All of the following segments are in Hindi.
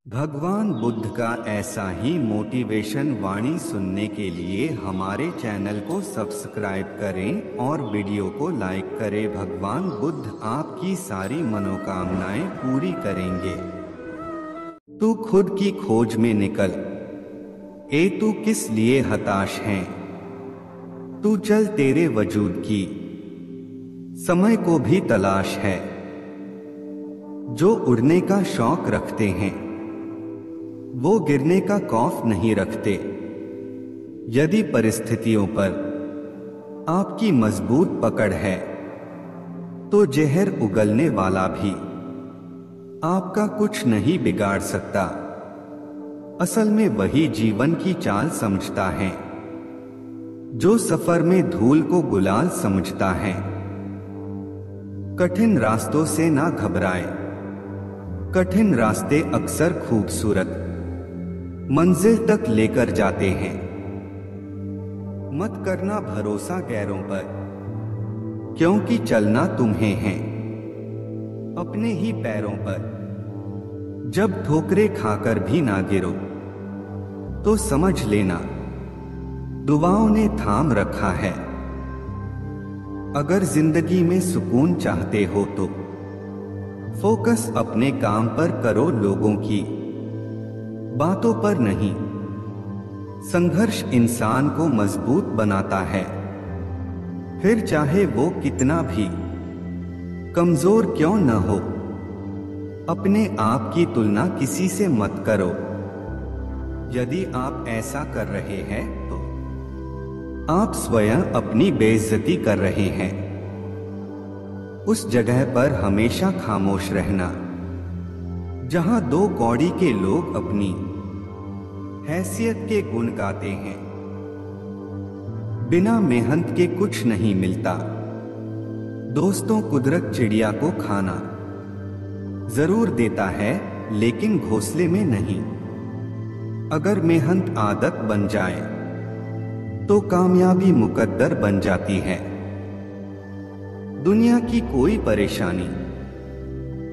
भगवान बुद्ध का ऐसा ही मोटिवेशन वाणी सुनने के लिए हमारे चैनल को सब्सक्राइब करें और वीडियो को लाइक करें। भगवान बुद्ध आपकी सारी मनोकामनाएं पूरी करेंगे। तू खुद की खोज में निकल। तू किस लिए हताश है? तू चल, तेरे वजूद की समय को भी तलाश है। जो उड़ने का शौक रखते हैं वो गिरने का खौफ नहीं रखते। यदि परिस्थितियों पर आपकी मजबूत पकड़ है तो जहर उगलने वाला भी आपका कुछ नहीं बिगाड़ सकता। असल में वही जीवन की चाल समझता है जो सफर में धूल को गुलाल समझता है। कठिन रास्तों से ना घबराए। कठिन रास्ते अक्सर खूबसूरत मंजिल तक लेकर जाते हैं। मत करना भरोसा गैरों पर, क्योंकि चलना तुम्हें है अपने ही पैरों पर। जब ठोकरें खाकर भी ना गिरो तो समझ लेना दुआओं ने थाम रखा है। अगर जिंदगी में सुकून चाहते हो तो फोकस अपने काम पर करो, लोगों की बातों पर नहीं। संघर्ष इंसान को मजबूत बनाता है, फिर चाहे वो कितना भी कमजोर क्यों न हो। अपने आप की तुलना किसी से मत करो। यदि आप ऐसा कर रहे हैं तो आप स्वयं अपनी बेइज्जती कर रहे हैं। उस जगह पर हमेशा खामोश रहना जहां दो कौड़ी के लोग अपनी हैसियत के गुण गाते हैं। बिना मेहनत के कुछ नहीं मिलता। दोस्तों, कुदरत चिड़िया को खाना जरूर देता है लेकिन घोंसले में नहीं। अगर मेहनत आदत बन जाए तो कामयाबी मुकद्दर बन जाती है। दुनिया की कोई परेशानी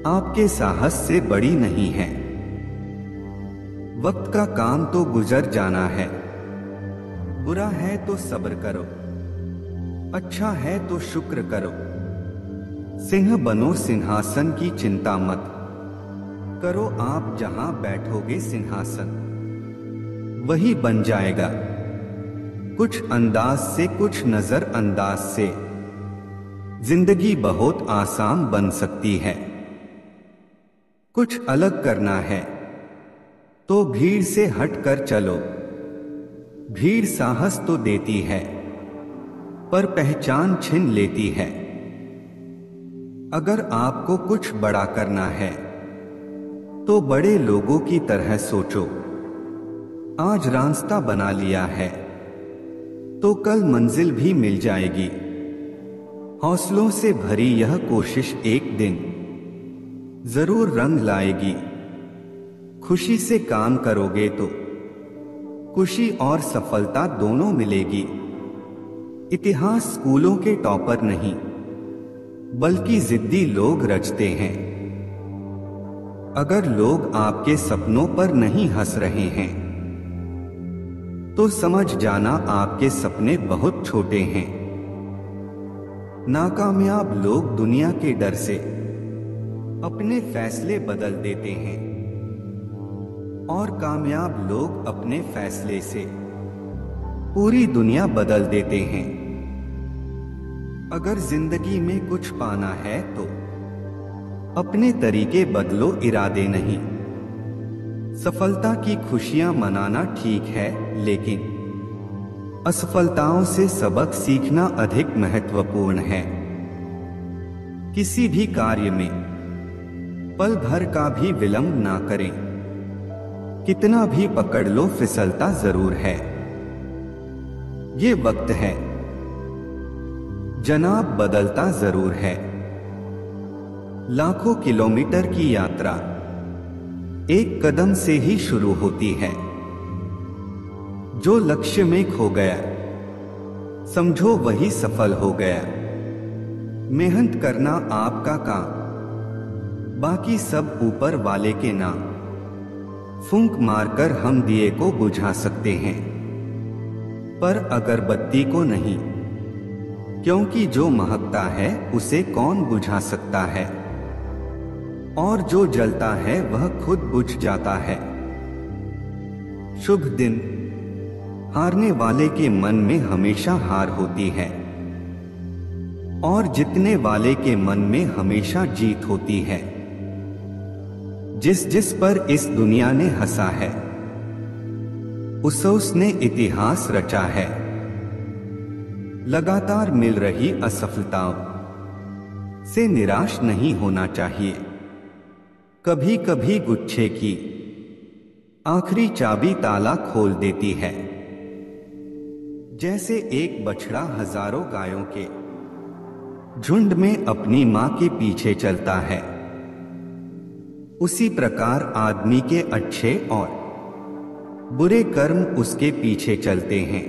आपके साहस से बड़ी नहीं है। वक्त का काम तो गुजर जाना है। बुरा है तो सब्र करो, अच्छा है तो शुक्र करो। सिंह बनो, सिंहासन की चिंता मत करो। आप जहां बैठोगे सिंहासन वही बन जाएगा। कुछ अंदाज से, कुछ नजर अंदाज से जिंदगी बहुत आसान बन सकती है। कुछ अलग करना है तो भीड़ से हटकर चलो। भीड़ साहस तो देती है पर पहचान छीन लेती है। अगर आपको कुछ बड़ा करना है तो बड़े लोगों की तरह सोचो। आज रास्ता बना लिया है तो कल मंजिल भी मिल जाएगी। हौसलों से भरी यह कोशिश एक दिन जरूर रंग लाएगी। खुशी से काम करोगे तो खुशी और सफलता दोनों मिलेगी। इतिहास स्कूलों के टॉपर नहीं बल्कि जिद्दी लोग रचते हैं। अगर लोग आपके सपनों पर नहीं हंस रहे हैं तो समझ जाना आपके सपने बहुत छोटे हैं। नाकामयाब लोग दुनिया के डर से अपने फैसले बदल देते हैं और कामयाब लोग अपने फैसले से पूरी दुनिया बदल देते हैं। अगर जिंदगी में कुछ पाना है तो अपने तरीके बदलो, इरादे नहीं। सफलता की खुशियां मनाना ठीक है लेकिन असफलताओं से सबक सीखना अधिक महत्वपूर्ण है। किसी भी कार्य में पल भर का भी विलंब ना करें। कितना भी पकड़ लो फिसलता जरूर है। ये वक्त है जनाब बदलता जरूर है। लाखों किलोमीटर की यात्रा एक कदम से ही शुरू होती है। जो लक्ष्य में खो गया समझो वही सफल हो गया। मेहनत करना आपका काम, बाकी सब ऊपर वाले के नाम। फूंक मारकर हम दिए को बुझा सकते हैं, पर अगरबत्ती को नहीं, क्योंकि जो महकता है उसे कौन बुझा सकता है, और जो जलता है वह खुद बुझ जाता है। शुभ दिन। हारने वाले के मन में हमेशा हार होती है, और जीतने वाले के मन में हमेशा जीत होती है। जिस जिस पर इस दुनिया ने हंसा है, उसने इतिहास रचा है। लगातार मिल रही असफलताओं से निराश नहीं होना चाहिए। कभी कभी गुच्छे की आखिरी चाबी ताला खोल देती है। जैसे एक बछड़ा हजारों गायों के झुंड में अपनी मां के पीछे चलता है, उसी प्रकार आदमी के अच्छे और बुरे कर्म उसके पीछे चलते हैं।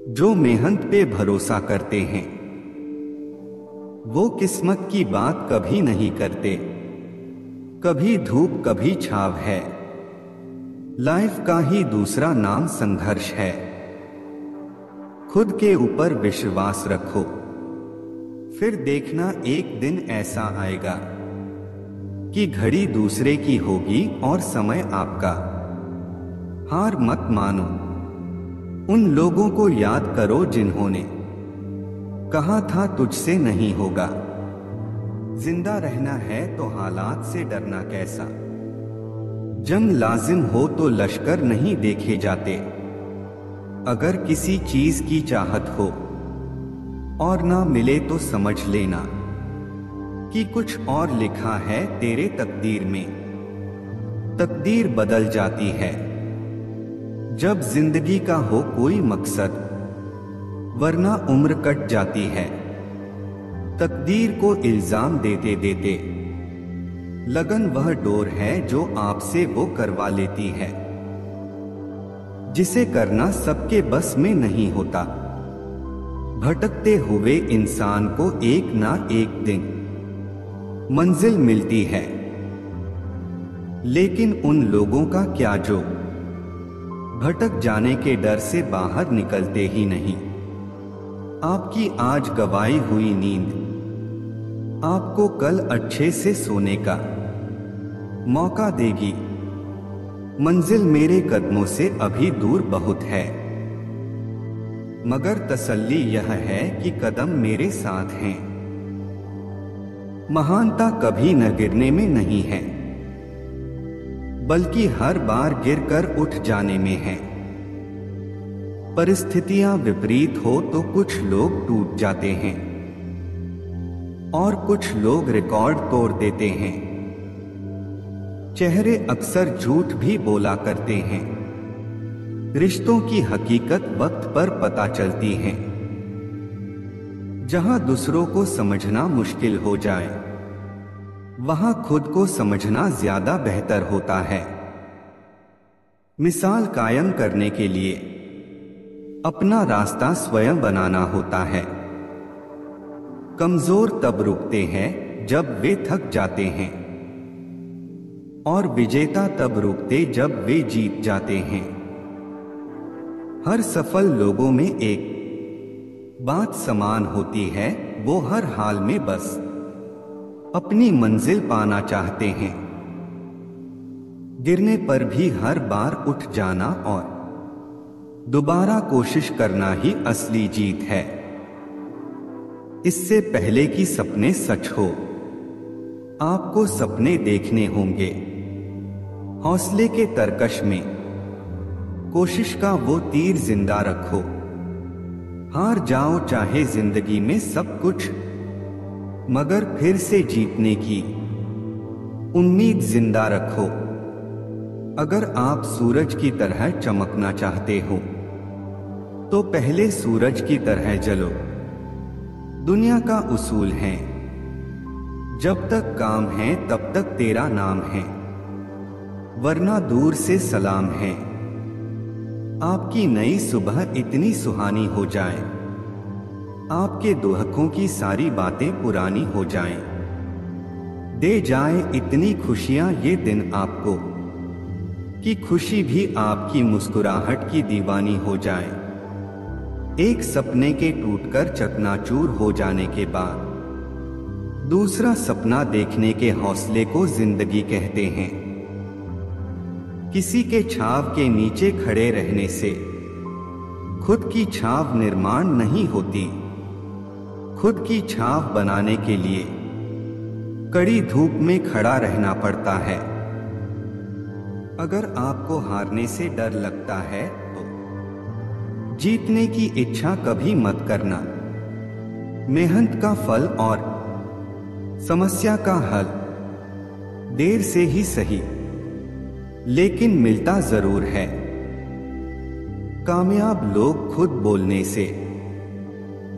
जो मेहनत पे भरोसा करते हैं वो किस्मत की बात कभी नहीं करते। कभी धूप कभी छाव है, लाइफ का ही दूसरा नाम संघर्ष है। खुद के ऊपर विश्वास रखो, फिर देखना एक दिन ऐसा आएगा कि घड़ी दूसरे की होगी और समय आपका। हार मत मानो, उन लोगों को याद करो जिन्होंने कहा था तुझसे नहीं होगा। जिंदा रहना है तो हालात से डरना कैसा। जंग लाजिम हो तो लश्कर नहीं देखे जाते। अगर किसी चीज की चाहत हो और ना मिले तो समझ लेना कि कुछ और लिखा है तेरे तकदीर में। तकदीर बदल जाती है जब जिंदगी का हो कोई मकसद, वरना उम्र कट जाती है। तकदीर को इल्जाम देते देते लगन वह डोर है जो आपसे वो करवा लेती है, जिसे करना सबके बस में नहीं होता। भटकते हुए इंसान को एक ना एक दिन मंजिल मिलती है, लेकिन उन लोगों का क्या जो भटक जाने के डर से बाहर निकलते ही नहीं। आपकी आज गवाई हुई नींद आपको कल अच्छे से सोने का मौका देगी। मंजिल मेरे कदमों से अभी दूर बहुत है, मगर तसल्ली यह है कि कदम मेरे साथ हैं। महानता कभी न गिरने में नहीं है, बल्कि हर बार गिरकर उठ जाने में है। परिस्थितियां विपरीत हो तो कुछ लोग टूट जाते हैं और कुछ लोग रिकॉर्ड तोड़ देते हैं। चेहरे अक्सर झूठ भी बोला करते हैं। रिश्तों की हकीकत वक्त पर पता चलती है। जहां दूसरों को समझना मुश्किल हो जाए, वहां खुद को समझना ज्यादा बेहतर होता है। मिसाल कायम करने के लिए अपना रास्ता स्वयं बनाना होता है। कमजोर तब रुकते हैं जब वे थक जाते हैं, और विजेता तब रुकते जब वे जीत जाते हैं। हर सफल लोगों में एक बात समान होती है, वो हर हाल में बस अपनी मंजिल पाना चाहते हैं। गिरने पर भी हर बार उठ जाना और दोबारा कोशिश करना ही असली जीत है। इससे पहले कि सपने सच हो, आपको सपने देखने होंगे। हौसले के तरकश में कोशिश का वो तीर जिंदा रखो। हार जाओ चाहे जिंदगी में सब कुछ, मगर फिर से जीतने की उम्मीद जिंदा रखो। अगर आप सूरज की तरह चमकना चाहते हो तो पहले सूरज की तरह जलो। दुनिया का उसूल है, जब तक काम है तब तक तेरा नाम है, वरना दूर से सलाम है। आपकी नई सुबह इतनी सुहानी हो जाए, आपके दुहकों की सारी बातें पुरानी हो जाएं। दे जाए इतनी खुशियां ये दिन आपको, कि खुशी भी आपकी मुस्कुराहट की दीवानी हो जाए। एक सपने के टूटकर चकनाचूर हो जाने के बाद दूसरा सपना देखने के हौसले को जिंदगी कहते हैं। किसी के छाव के नीचे खड़े रहने से खुद की छाव निर्माण नहीं होती। खुद की छाव बनाने के लिए कड़ी धूप में खड़ा रहना पड़ता है। अगर आपको हारने से डर लगता है तो जीतने की इच्छा कभी मत करना। मेहनत का फल और समस्या का हल देर से ही सही, लेकिन मिलता जरूर है। कामयाब लोग खुद बोलने से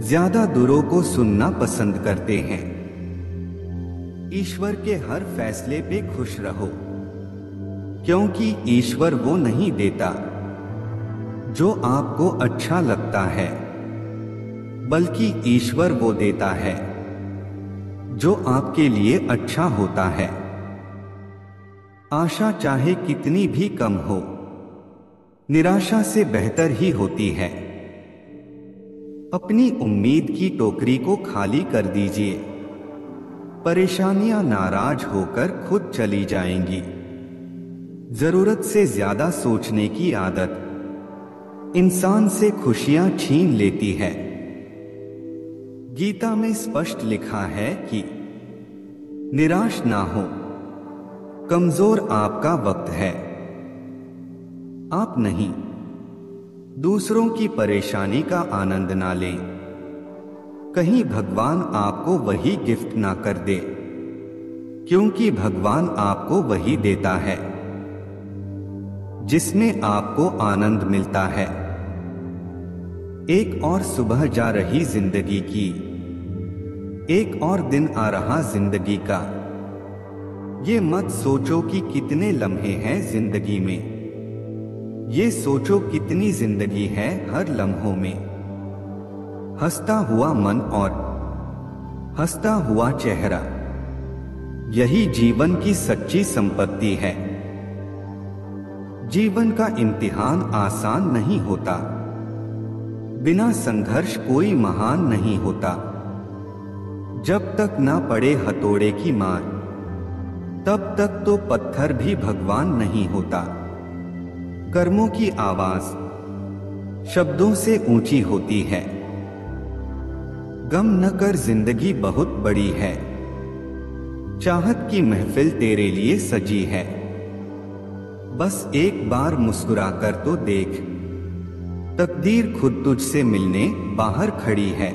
ज्यादा दूरों को सुनना पसंद करते हैं। ईश्वर के हर फैसले पे खुश रहो, क्योंकि ईश्वर वो नहीं देता जो आपको अच्छा लगता है, बल्कि ईश्वर वो देता है जो आपके लिए अच्छा होता है। आशा चाहे कितनी भी कम हो, निराशा से बेहतर ही होती है। अपनी उम्मीद की टोकरी को खाली कर दीजिए। परेशानियां नाराज होकर खुद चली जाएंगी। जरूरत से ज्यादा सोचने की आदत इंसान से खुशियां छीन लेती है। गीता में स्पष्ट लिखा है कि निराश ना हो, कमजोर आपका वक्त है, आप नहीं। दूसरों की परेशानी का आनंद ना लें, कहीं भगवान आपको वही गिफ्ट ना कर दे, क्योंकि भगवान आपको वही देता है जिसमें आपको आनंद मिलता है। एक और सुबह जा रही जिंदगी की, एक और दिन आ रहा जिंदगी का। ये मत सोचो कि कितने लम्हे हैं जिंदगी में, ये सोचो कितनी जिंदगी है हर लम्हों में। हंसता हुआ मन और हंसता हुआ चेहरा, यही जीवन की सच्ची संपत्ति है। जीवन का इम्तिहान आसान नहीं होता, बिना संघर्ष कोई महान नहीं होता। जब तक ना पड़े हथौड़े की मार, तब तक तो पत्थर भी भगवान नहीं होता। कर्मों की आवाज शब्दों से ऊंची होती है। गम न कर, जिंदगी बहुत बड़ी है, चाहत की महफिल तेरे लिए सजी है। बस एक बार मुस्कुरा कर तो देख, तकदीर खुद तुझसे मिलने बाहर खड़ी है।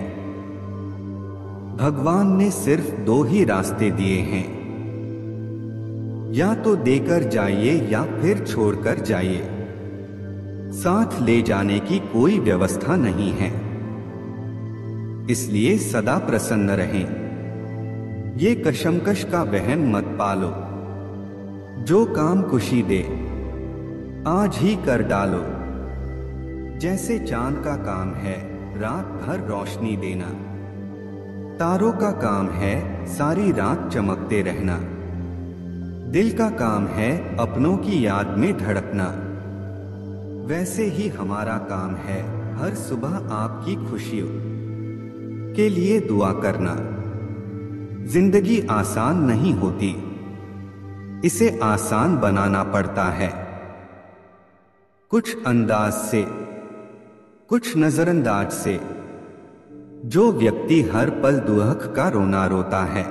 भगवान ने सिर्फ दो ही रास्ते दिए हैं, या तो देकर जाइए या फिर छोड़कर जाइए। साथ ले जाने की कोई व्यवस्था नहीं है, इसलिए सदा प्रसन्न रहें। ये कशमकश का वहम मत पालो, जो काम खुशी दे आज ही कर डालो। जैसे चांद का काम है रात भर रोशनी देना, तारों का काम है सारी रात चमकते रहना। दिल का काम है अपनों की याद में धड़कना, वैसे ही हमारा काम है हर सुबह आपकी खुशियों के लिए दुआ करना। जिंदगी आसान नहीं होती, इसे आसान बनाना पड़ता है। कुछ अंदाज से, कुछ नजरअंदाज से, जो व्यक्ति हर पल दुख का रोना रोता है,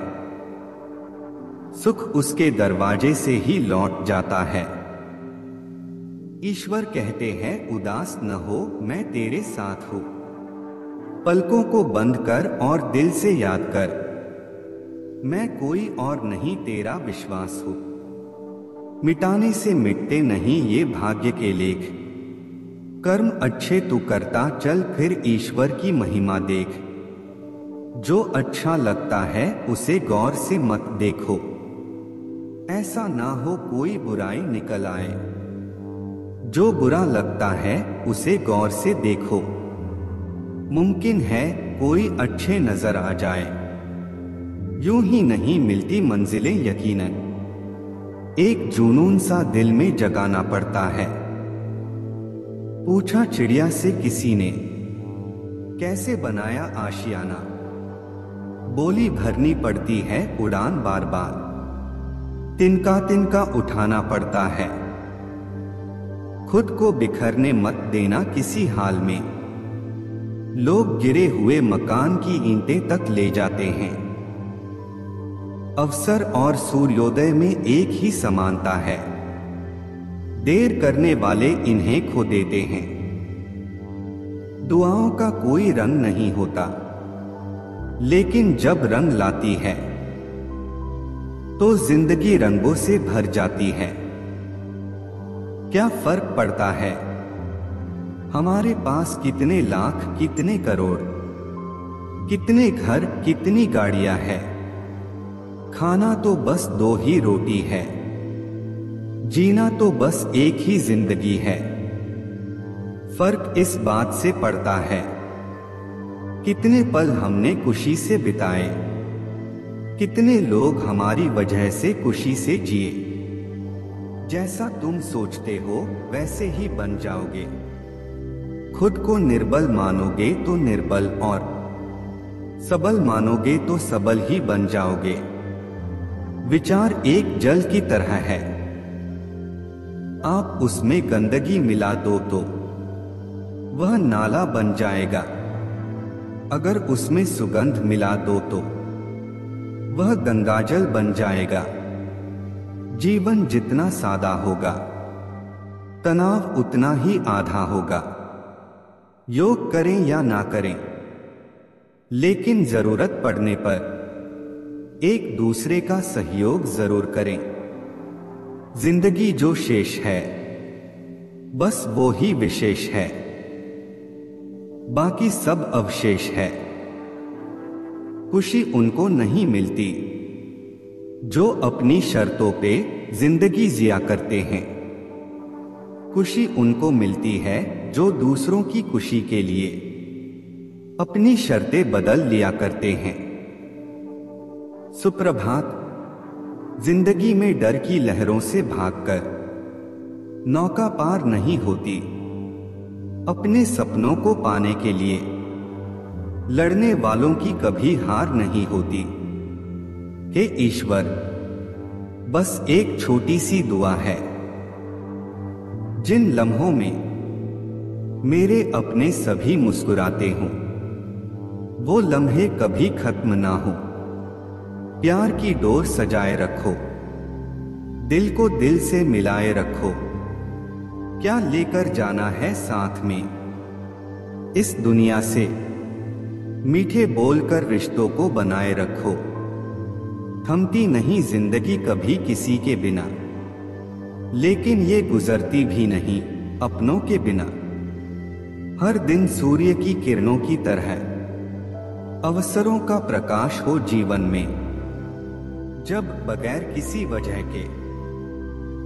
सुख उसके दरवाजे से ही लौट जाता है। ईश्वर कहते हैं उदास न हो, मैं तेरे साथ हूं। पलकों को बंद कर और दिल से याद कर, मैं कोई और नहीं तेरा विश्वास हूं। मिटाने से मिटते नहीं ये भाग्य के लेख, कर्म अच्छे तू करता चल फिर ईश्वर की महिमा देख। जो अच्छा लगता है उसे गौर से मत देखो, ऐसा ना हो कोई बुराई निकल आए। जो बुरा लगता है उसे गौर से देखो, मुमकिन है कोई अच्छे नजर आ जाए। यूं ही नहीं मिलती मंजिलें यकीनन, एक जुनून सा दिल में जगाना पड़ता है। पूछा चिड़िया से किसी ने, कैसे बनाया आशियाना? बोली भरनी पड़ती है उड़ान बार बार, तिनका तिनका उठाना पड़ता है। खुद को बिखरने मत देना किसी हाल में, लोग गिरे हुए मकान की ईंटें तक ले जाते हैं। अवसर और सूर्योदय में एक ही समानता है, देर करने वाले इन्हें खो देते हैं। दुआओं का कोई रंग नहीं होता, लेकिन जब रंग लाती है तो जिंदगी रंगों से भर जाती है। क्या फर्क पड़ता है हमारे पास कितने लाख, कितने करोड़, कितने घर, कितनी गाड़ियां हैं? खाना तो बस 2 ही रोटी है, जीना तो बस एक ही जिंदगी है। फर्क इस बात से पड़ता है कितने पल हमने खुशी से बिताए, कितने लोग हमारी वजह से खुशी से जिए। जैसा तुम सोचते हो वैसे ही बन जाओगे। खुद को निर्बल मानोगे तो निर्बल, और सबल मानोगे तो सबल ही बन जाओगे। विचार एक जल की तरह है, आप उसमें गंदगी मिला दो तो वह नाला बन जाएगा, अगर उसमें सुगंध मिला दो तो वह गंगाजल बन जाएगा। जीवन जितना सादा होगा, तनाव उतना ही आधा होगा। योग करें या ना करें, लेकिन जरूरत पड़ने पर एक दूसरे का सहयोग जरूर करें। जिंदगी जो शेष है बस वो ही विशेष है, बाकी सब अवशेष है। खुशी उनको नहीं मिलती जो अपनी शर्तों पे जिंदगी जिया करते हैं। खुशी उनको मिलती है जो दूसरों की खुशी के लिए अपनी शर्तें बदल लिया करते हैं। सुप्रभात। जिंदगी में डर की लहरों से भागकर नौका पार नहीं होती। अपने सपनों को पाने के लिए लड़ने वालों की कभी हार नहीं होती। हे ईश्वर, बस एक छोटी सी दुआ है, जिन लम्हों में मेरे अपने सभी मुस्कुराते हों, वो लम्हे कभी खत्म ना हो। प्यार की डोर सजाए रखो, दिल को दिल से मिलाए रखो। क्या लेकर जाना है साथ में इस दुनिया से, मीठे बोलकर रिश्तों को बनाए रखो। थमती नहीं जिंदगी कभी किसी के बिना, लेकिन ये गुजरती भी नहीं अपनों के बिना। हर दिन सूर्य की किरणों की तरह अवसरों का प्रकाश हो जीवन में। जब बगैर किसी वजह के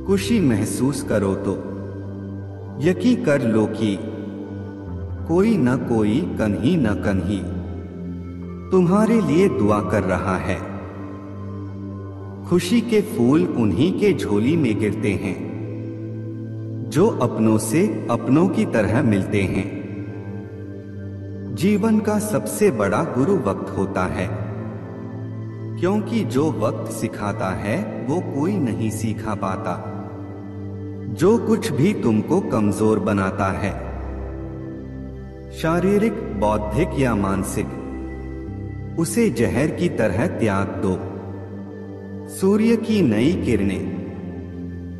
खुशी महसूस करो तो यकीन कर लो कि कोई न कोई, कन्ही न कन्ही तुम्हारे लिए दुआ कर रहा है। खुशी के फूल उन्हीं के झोली में गिरते हैं जो अपनों से अपनों की तरह मिलते हैं। जीवन का सबसे बड़ा गुरु वक्त होता है, क्योंकि जो वक्त सिखाता है वो कोई नहीं सीखा पाता। जो कुछ भी तुमको कमजोर बनाता है, शारीरिक, बौद्धिक या मानसिक, उसे जहर की तरह त्याग दो। सूर्य की नई किरणें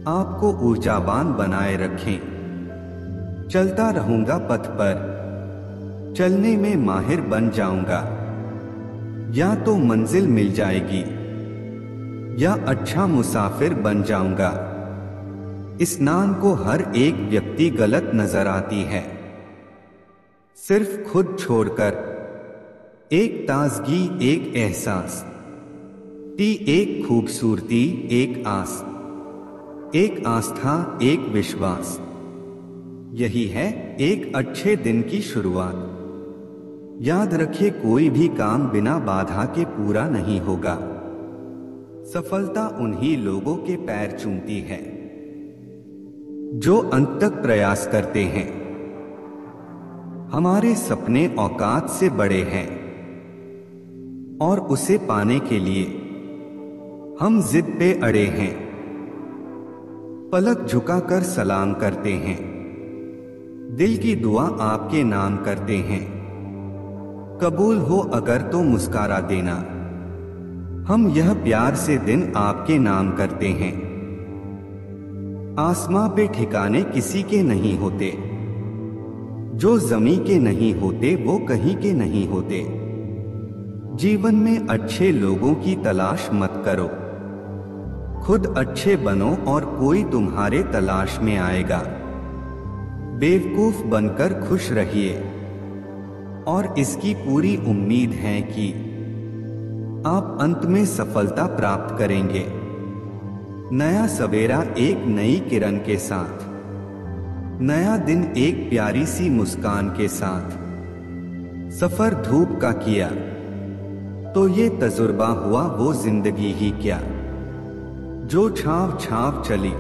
आपको ऊर्जावान बनाए रखें। चलता रहूंगा पथ पर, चलने में माहिर बन जाऊंगा। या तो मंजिल मिल जाएगी या अच्छा मुसाफिर बन जाऊंगा। स्नान को हर एक व्यक्ति गलत नजर आती है, सिर्फ खुद छोड़कर। एक ताजगी, एक एहसास, एक खूबसूरती, एक आस, एक आस्था, एक विश्वास, यही है एक अच्छे दिन की शुरुआत। याद रखिए, कोई भी काम बिना बाधा के पूरा नहीं होगा। सफलता उन्हीं लोगों के पैर चूमती है जो अंत तक प्रयास करते हैं। हमारे सपने औकात से बड़े हैं और उसे पाने के लिए हम जिद पे अड़े हैं। पलक झुकाकर सलाम करते हैं, दिल की दुआ आपके नाम करते हैं। कबूल हो अगर तो मुस्कारा देना, हम यह प्यार से दिन आपके नाम करते हैं। आसमां पे ठिकाने किसी के नहीं होते, जो जमी के नहीं होते वो कहीं के नहीं होते। जीवन में अच्छे लोगों की तलाश मत करो, खुद अच्छे बनो और कोई तुम्हारे तलाश में आएगा। बेवकूफ बनकर खुश रहिए और इसकी पूरी उम्मीद है कि आप अंत में सफलता प्राप्त करेंगे। नया सवेरा एक नई किरण के साथ, नया दिन एक प्यारी सी मुस्कान के साथ। सफर धूप का किया तो ये तजुर्बा हुआ वो जिंदगी ही क्या, जो छांव छांव चली।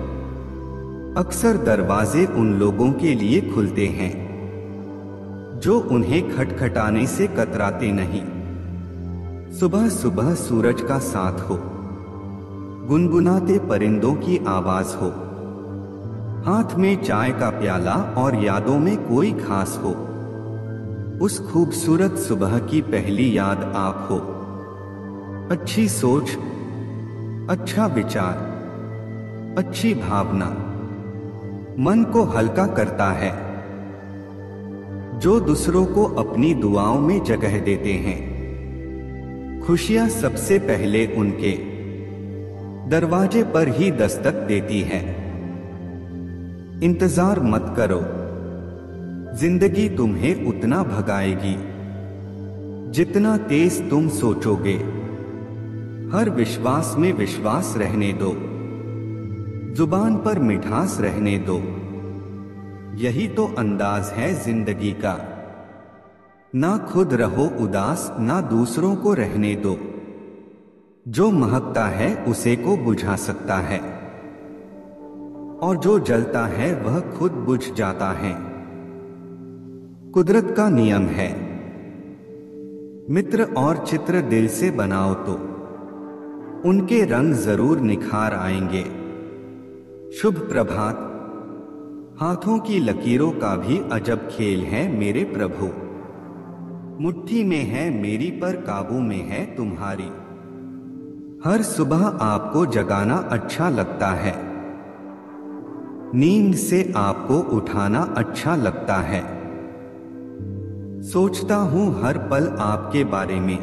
अक्सर दरवाजे उन लोगों के लिए खुलते हैं जो उन्हें खटखटाने से कतराते नहीं। सुबह सुबह सूरज का साथ हो, गुनगुनाते परिंदों की आवाज हो, हाथ में चाय का प्याला और यादों में कोई खास हो। उस खूबसूरत सुबह की पहली याद आप हो। अच्छी सोच, अच्छा विचार, अच्छी भावना मन को हल्का करता है, जो दूसरों को अपनी दुआओं में जगह देते हैं। खुशियां सबसे पहले उनके दरवाजे पर ही दस्तक देती है। इंतजार मत करो, जिंदगी तुम्हें उतना भगाएगी जितना तेज तुम सोचोगे। हर विश्वास में विश्वास रहने दो, जुबान पर मिठास रहने दो। यही तो अंदाज है जिंदगी का। ना खुद रहो उदास, ना दूसरों को रहने दो। जो महकता है उसे को बुझा सकता है, और जो जलता है वह खुद बुझ जाता है। कुदरत का नियम है, मित्र और चित्र दिल से बनाओ तो उनके रंग जरूर निखार आएंगे। शुभ प्रभात। हाथों की लकीरों का भी अजब खेल है मेरे प्रभु। मुट्ठी में है मेरी पर काबू में है तुम्हारी। हर सुबह आपको जगाना अच्छा लगता है, नींद से आपको उठाना अच्छा लगता है। सोचता हूं हर पल आपके बारे में,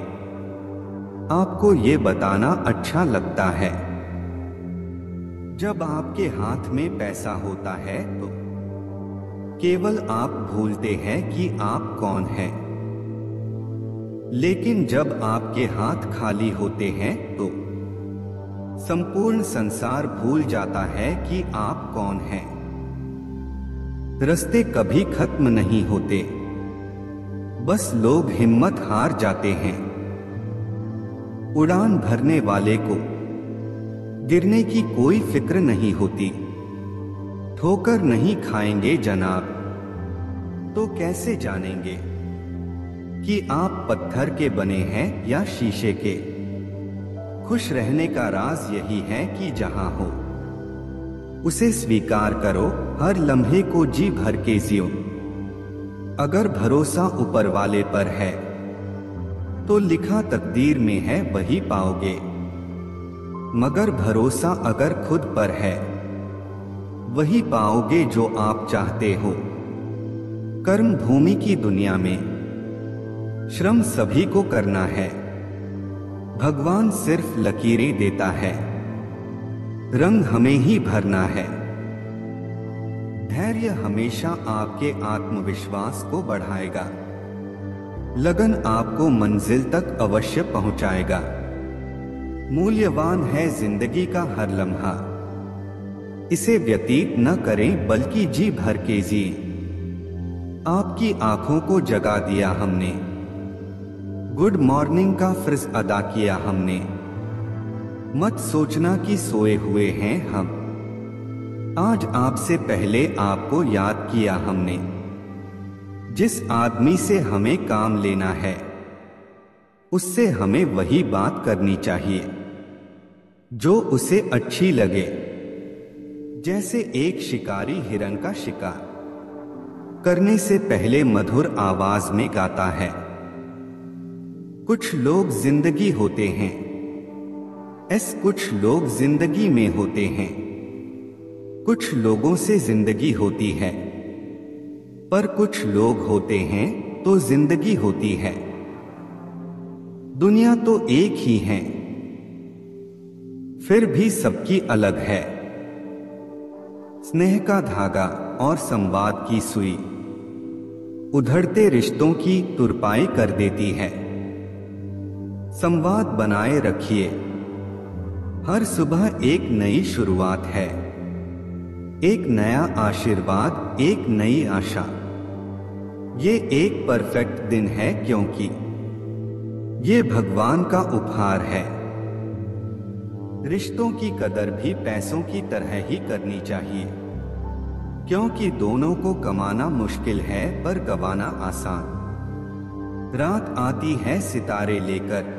आपको ये बताना अच्छा लगता है। जब आपके हाथ में पैसा होता है तो केवल आप भूलते हैं कि आप कौन हैं। लेकिन जब आपके हाथ खाली होते हैं तो संपूर्ण संसार भूल जाता है कि आप कौन हैं। रास्ते कभी खत्म नहीं होते, बस लोग हिम्मत हार जाते हैं। उड़ान भरने वाले को गिरने की कोई फिक्र नहीं होती। ठोकर नहीं खाएंगे जनाब तो कैसे जानेंगे कि आप पत्थर के बने हैं या शीशे के। खुश रहने का राज यही है कि जहां हो उसे स्वीकार करो, हर लम्हे को जी भर के जियो। अगर भरोसा ऊपर वाले पर है तो लिखा तकदीर में है वही पाओगे, मगर भरोसा अगर खुद पर है वही पाओगे जो आप चाहते हो। कर्म भूमि की दुनिया में श्रम सभी को करना है, भगवान सिर्फ लकीरें देता है, रंग हमें ही भरना है। धैर्य हमेशा आपके आत्मविश्वास को बढ़ाएगा, लगन आपको मंजिल तक अवश्य पहुंचाएगा। मूल्यवान है जिंदगी का हर लम्हा, इसे व्यतीत न करें बल्कि जी भर के जिए। आपकी आंखों को जगा दिया हमने, गुड मॉर्निंग का फर्ज अदा किया हमने। मत सोचना कि सोए हुए हैं हम। आज आपसे पहले आपको याद किया हमने। जिस आदमी से हमें काम लेना है उससे हमें वही बात करनी चाहिए जो उसे अच्छी लगे। जैसे एक शिकारी हिरन का शिकार करने से पहले मधुर आवाज में गाता है। कुछ लोग जिंदगी होते हैं, कुछ लोग जिंदगी में होते हैं। कुछ लोगों से जिंदगी होती है, पर कुछ लोग होते हैं तो जिंदगी होती है। दुनिया तो एक ही है, फिर भी सबकी अलग है। स्नेह का धागा और संवाद की सुई उधड़ते रिश्तों की तुरपाई कर देती है। संवाद बनाए रखिए, हर सुबह एक नई शुरुआत है, एक नया आशीर्वाद, एक नई आशा। ये एक परफेक्ट दिन है क्योंकि ये भगवान का उपहार है। रिश्तों की कदर भी पैसों की तरह ही करनी चाहिए, क्योंकि दोनों को कमाना मुश्किल है पर गंवाना आसान। रात आती है सितारे लेकर,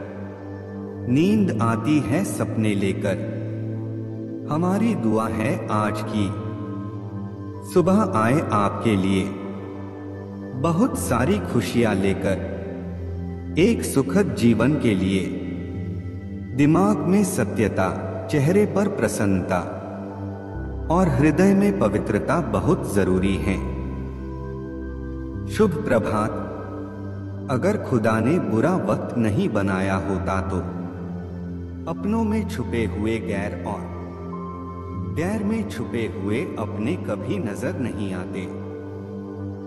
नींद आती है सपने लेकर। हमारी दुआ है आज की सुबह आए आपके लिए बहुत सारी खुशियां लेकर, एक सुखद जीवन के लिए। दिमाग में सत्यता, चेहरे पर प्रसन्नता और हृदय में पवित्रता बहुत जरूरी है। शुभ प्रभात। अगर खुदा ने बुरा वक्त नहीं बनाया होता तो अपनों में छुपे हुए गैर और गैर में छुपे हुए अपने कभी नजर नहीं आते।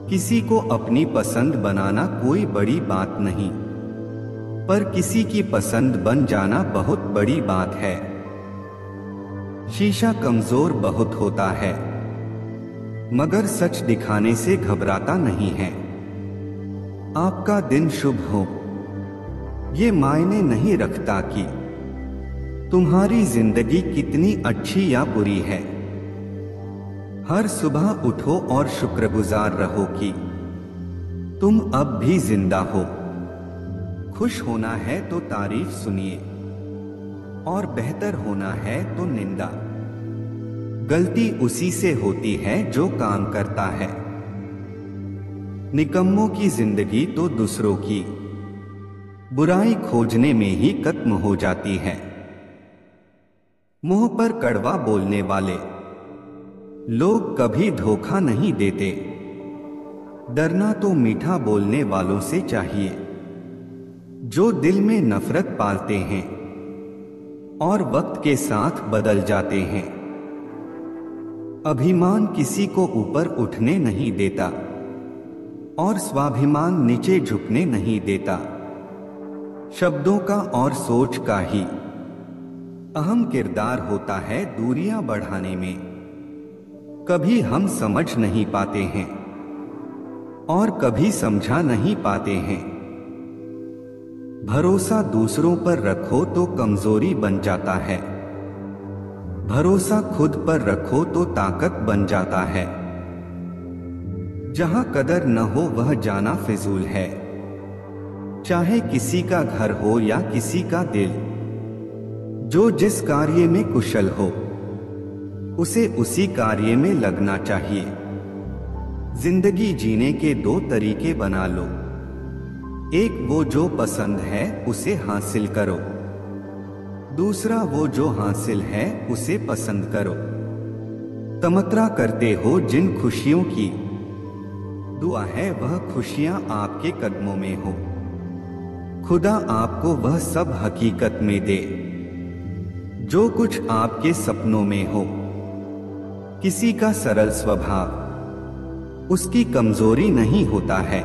किसी को अपनी पसंद बनाना कोई बड़ी बात नहीं, पर किसी की पसंद बन जाना बहुत बड़ी बात है। शीशा कमजोर बहुत होता है, मगर सच दिखाने से घबराता नहीं है। आपका दिन शुभ हो, ये मायने नहीं रखता कि तुम्हारी जिंदगी कितनी अच्छी या बुरी है। हर सुबह उठो और शुक्रगुजार रहो कि तुम अब भी जिंदा हो। खुश होना है तो तारीफ सुनिए, और बेहतर होना है तो निंदा। गलती उसी से होती है जो काम करता है। निकम्मों की जिंदगी तो दूसरों की बुराई खोजने में ही खत्म हो जाती है। मुंह पर कड़वा बोलने वाले लोग कभी धोखा नहीं देते। डरना तो मीठा बोलने वालों से चाहिए, जो दिल में नफरत पालते हैं और वक्त के साथ बदल जाते हैं। अभिमान किसी को ऊपर उठने नहीं देता और स्वाभिमान नीचे झुकने नहीं देता। शब्दों का और सोच का ही अहम किरदार होता है दूरियां बढ़ाने में। कभी हम समझ नहीं पाते हैं और कभी समझा नहीं पाते हैं। भरोसा दूसरों पर रखो तो कमजोरी बन जाता है, भरोसा खुद पर रखो तो ताकत बन जाता है। जहां कदर न हो वह जाना फिजूल है, चाहे किसी का घर हो या किसी का दिल। जो जिस कार्य में कुशल हो उसे उसी कार्य में लगना चाहिए। जिंदगी जीने के दो तरीके बना लो, एक वो जो पसंद है उसे हासिल करो, दूसरा वो जो हासिल है उसे पसंद करो। तमत्रा करते हो जिन खुशियों की, दुआ है वह खुशियां आपके कदमों में हो। खुदा आपको वह सब हकीकत में दे जो कुछ आपके सपनों में हो। किसी का सरल स्वभाव उसकी कमजोरी नहीं होता है,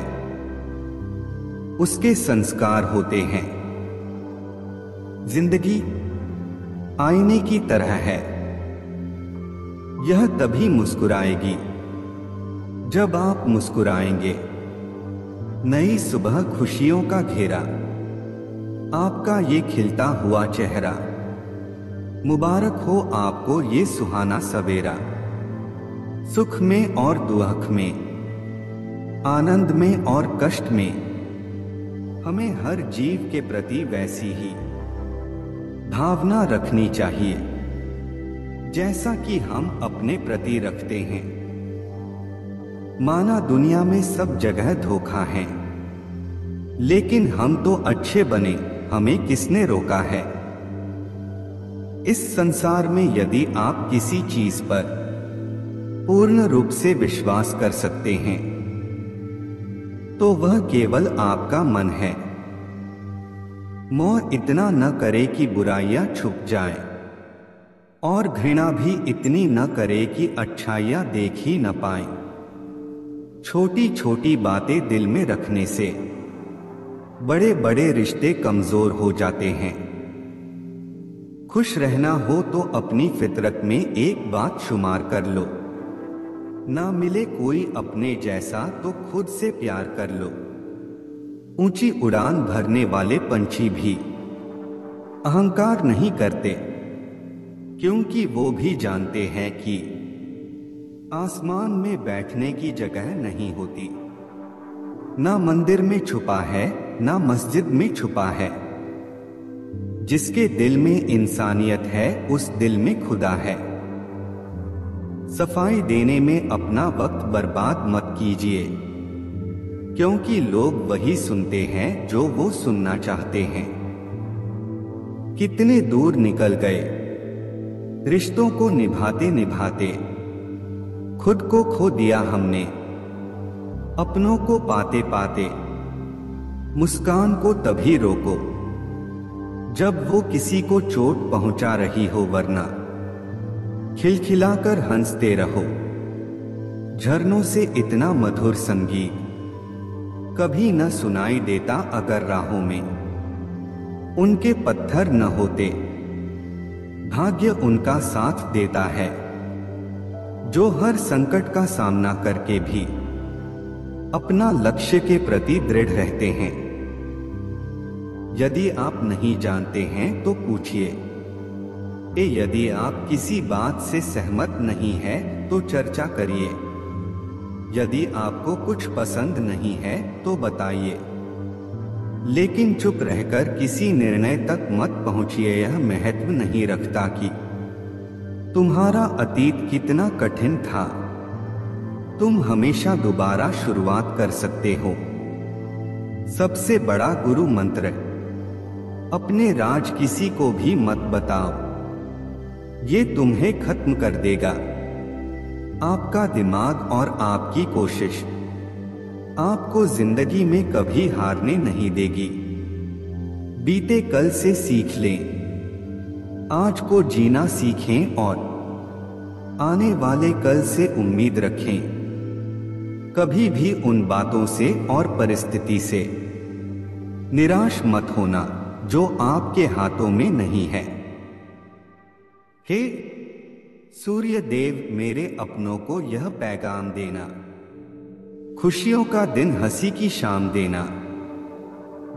उसके संस्कार होते हैं। जिंदगी आईने की तरह है, यह तभी मुस्कुराएगी जब आप मुस्कुराएंगे। नई सुबह खुशियों का घेरा, आपका ये खिलता हुआ चेहरा मुबारक हो आपको ये सुहाना सवेरा, सुख में और दुख में, आनंद में और कष्ट में। हमें हर जीव के प्रति वैसी ही भावना रखनी चाहिए जैसा कि हम अपने प्रति रखते हैं। माना दुनिया में सब जगह धोखा है, लेकिन हम तो अच्छे बने, हमें किसने रोका है। इस संसार में यदि आप किसी चीज पर पूर्ण रूप से विश्वास कर सकते हैं तो वह केवल आपका मन है। मोह इतना न करे कि बुराइयां छुप जाए, और घृणा भी इतनी न करे कि अच्छाइयां देख ही न पाए। छोटी छोटी बातें दिल में रखने से बड़े बड़े रिश्ते कमजोर हो जाते हैं। खुश रहना हो तो अपनी फितरत में एक बात शुमार कर लो, ना मिले कोई अपने जैसा तो खुद से प्यार कर लो। ऊंची उड़ान भरने वाले पंछी भी अहंकार नहीं करते, क्योंकि वो भी जानते हैं कि आसमान में बैठने की जगह नहीं होती। ना मंदिर में छुपा है, ना मस्जिद में छुपा है। जिसके दिल में इंसानियत है उस दिल में खुदा है। सफाई देने में अपना वक्त बर्बाद मत कीजिए, क्योंकि लोग वही सुनते हैं जो वो सुनना चाहते हैं। कितने दूर निकल गए रिश्तों को निभाते निभाते, खुद को खो दिया हमने अपनों को पाते पाते। मुस्कान को तभी रोको जब वो किसी को चोट पहुंचा रही हो, वरना खिलखिलाकर हंसते रहो। झरनों से इतना मधुर संगीत कभी न सुनाई देता अगर राहों में उनके पत्थर न होते। भाग्य उनका साथ देता है जो हर संकट का सामना करके भी अपना लक्ष्य के प्रति दृढ़ रहते हैं। यदि आप नहीं जानते हैं तो पूछिए। यदि आप किसी बात से सहमत नहीं है तो चर्चा करिए। यदि आपको कुछ पसंद नहीं है तो बताइए, लेकिन चुप रहकर किसी निर्णय तक मत पहुंचिए। यह महत्व नहीं रखता कि तुम्हारा अतीत कितना कठिन था, तुम हमेशा दोबारा शुरुआत कर सकते हो। सबसे बड़ा गुरु मंत्र, अपने राज किसी को भी मत बताओ, ये तुम्हें खत्म कर देगा। आपका दिमाग और आपकी कोशिश आपको जिंदगी में कभी हारने नहीं देगी। बीते कल से सीख लें, आज को जीना सीखें और आने वाले कल से उम्मीद रखें। कभी भी उन बातों से और परिस्थिति से निराश मत होना जो आपके हाथों में नहीं है। हे सूर्य देव, मेरे अपनों को यह पैगाम देना, खुशियों का दिन हंसी की शाम देना।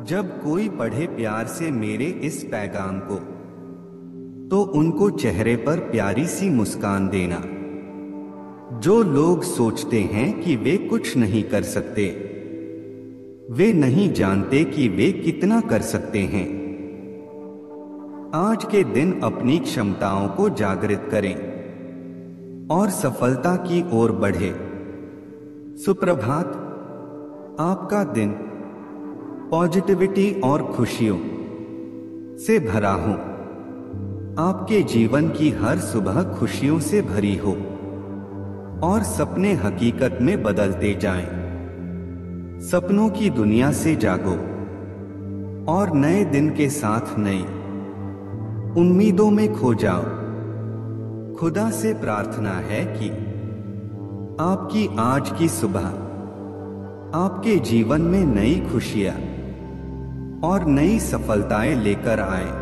जब कोई पढ़े प्यार से मेरे इस पैगाम को तो उनको चेहरे पर प्यारी सी मुस्कान देना। जो लोग सोचते हैं कि वे कुछ नहीं कर सकते, वे नहीं जानते कि वे कितना कर सकते हैं। आज के दिन अपनी क्षमताओं को जागृत करें और सफलता की ओर बढ़े। सुप्रभात, आपका दिन पॉजिटिविटी और खुशियों से भरा हो। आपके जीवन की हर सुबह खुशियों से भरी हो और सपने हकीकत में बदलते जाएं। सपनों की दुनिया से जागो और नए दिन के साथ नई उम्मीदों में खो जाओ। खुदा से प्रार्थना है कि आपकी आज की सुबह आपके जीवन में नई खुशियां और नई सफलताएं लेकर आए।